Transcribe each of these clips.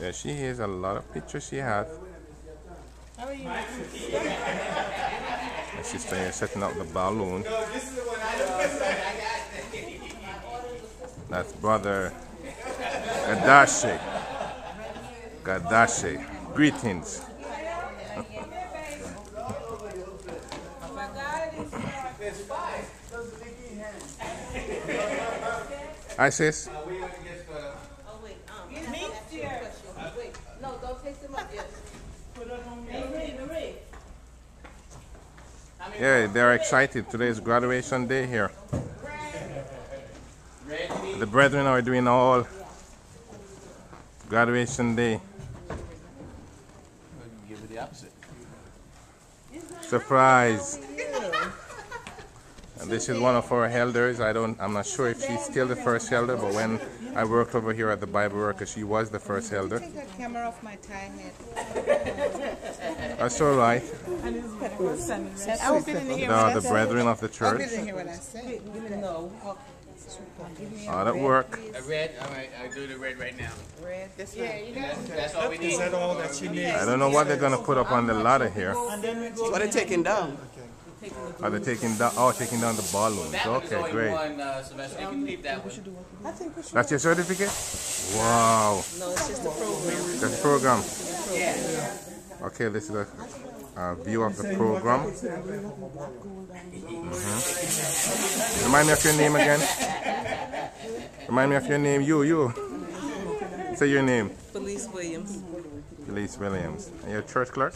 There she is, a lot of pictures she has. How are you? My sister here setting up the balloon. That's brother Gadashe. Gadashe. Greetings. Hi, sis. No, don't take them up yet. Yeah, they're excited. Today is graduation day here. The brethren are doing all graduation day. Give it the opposite. Surprise. And this is one of our elders. I'm not sure if she's still the first elder, but when I worked over here at the Bible Worker, she was the first elder. Take that camera off my tie head. That's all right. I hope you didn't hear what I The said. brethren of the I church. didn't hear what I said. No. All at work. A red? Alright, I'll do the red right now. Red, this one. That's all we need. Is that all that she needs? I don't know what they're going to put up on the ladder here. What are they taking down? Are they taking down? Oh, taking down the balloons. That one is Okay, only great. one, Sylvester. You can leave that one. That's your certificate? Wow. No, it's just a program. That's the program. Okay, this is a view of the program. Remind me of your name again. Remind me of your name. You. Say your name. Felice Williams. Felice Williams. And you're a church clerk?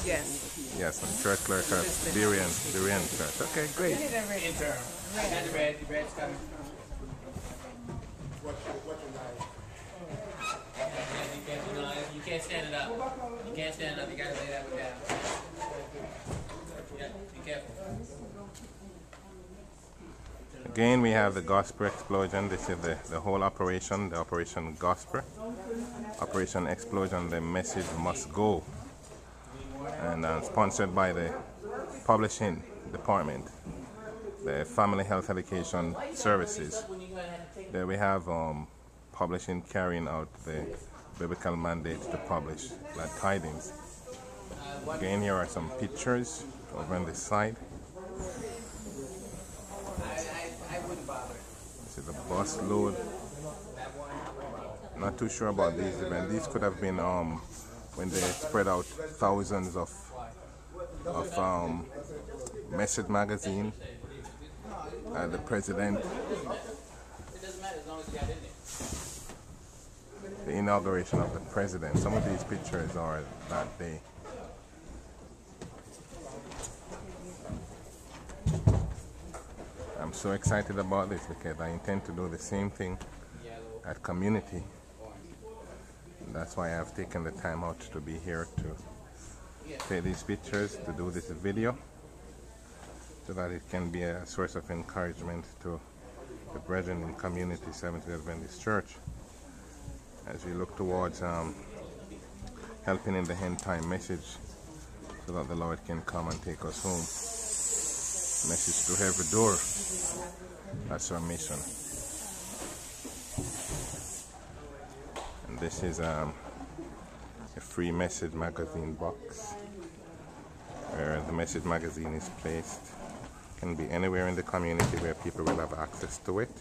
Yes. Yes, I'm church clerk at Berean Church. Okay, great. Interim. I got the red. The red's coming. You can't stand it up. You can't stand it up. You gotta lay that one down. Yeah, be careful. Again, we have the gospel explosion. This is the whole operation, the Operation Gospel. Operation Explosion, the message must go. And sponsored by the publishing department, the Family Health Education Services. There we have publishing carrying out the biblical mandate to publish glad tidings. Again, here are some pictures over on this side. This is a bus load. Not too sure about these events. These could have been when they spread out thousands of message magazine. The president, the inauguration of the president. Some of these pictures are that day. I'm so excited about this because I intend to do the same thing at community. That's why I've taken the time out to be here to take these pictures, to do this video, so that it can be a source of encouragement to the brethren in community Seventh-day Adventist Church as we look towards helping in the end time message, so that the Lord can come and take us home. Message to every door. That's our mission. And this is a free message magazine box where the message magazine is placed. Can be anywhere in the community where people will have access to it.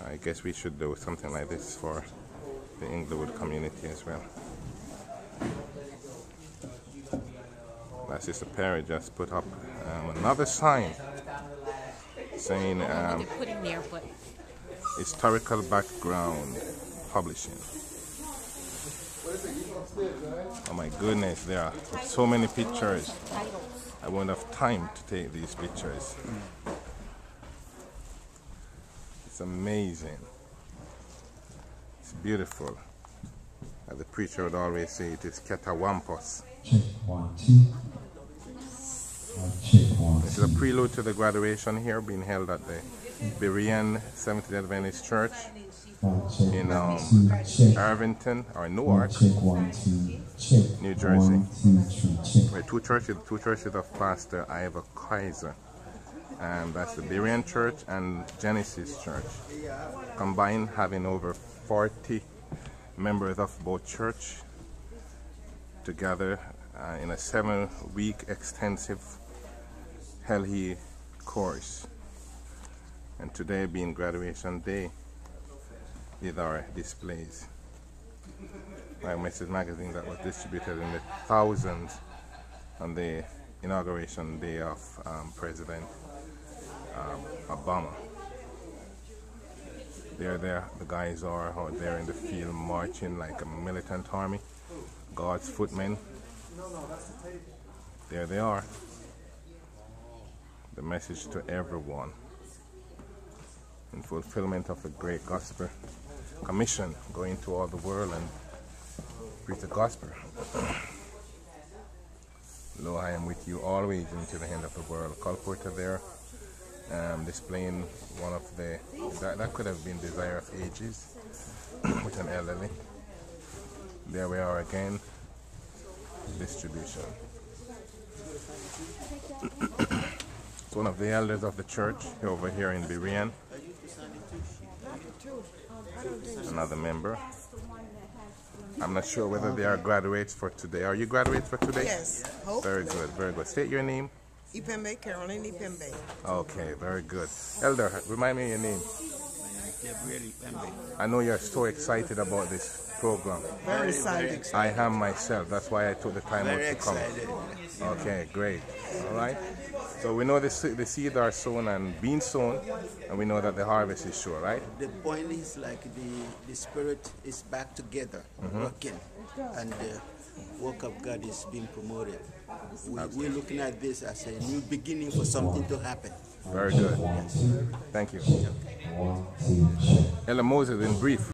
I guess we should do something like this for the Inglewood community as well. My sister Perry just put up another sign saying historical background publishing. Oh my goodness, there are so many pictures. I won't have time to take these pictures. It's amazing. It's beautiful. As the preacher would always say, it is Ketawampos. Check 1, 2. Check 1, 2. This is a prelude to the graduation here being held at the Berean Seventh-day Adventist Church in Irvington or Newark, New Jersey. We're two churches of Pastor Ivor Kaiser. That's the Berean Church and Genesis Church, combined having over 40 members of both church together in a 7-week extensive Hell course. And today being graduation day, these are displays. My message magazine that was distributed in the thousands on the inauguration day of President Obama. The guys are out there in the field marching like a militant army, God's footmen. There they are. The message to everyone in fulfillment of the great gospel commission, going to all the world and preach the gospel. Lo, I am with you always until the end of the world. Colporter there, displaying one of the, that could have been Desire of Ages with an elderly. There we are again, distribution. It's one of the elders of the church over here in Berean. Another member. I'm not sure whether they are graduates for today. Are you graduates for today? Yes. Very good, very good. State your name. Ipembe, Caroline Ipembe. Okay, very good. Elder, remind me your name. Gabriel Ipembe. I know you're so excited about this program. Very excited. I am myself. That's why I took the time out Very to come. excited. Okay, great. All right. So we know the seeds are sown and being sown, and we know that the harvest is sure, right? The point is like the spirit is back together, working, and the work of God is being promoted. We're looking at this as a new beginning for something to happen. Very good. Thank you. Ella Moses, in brief.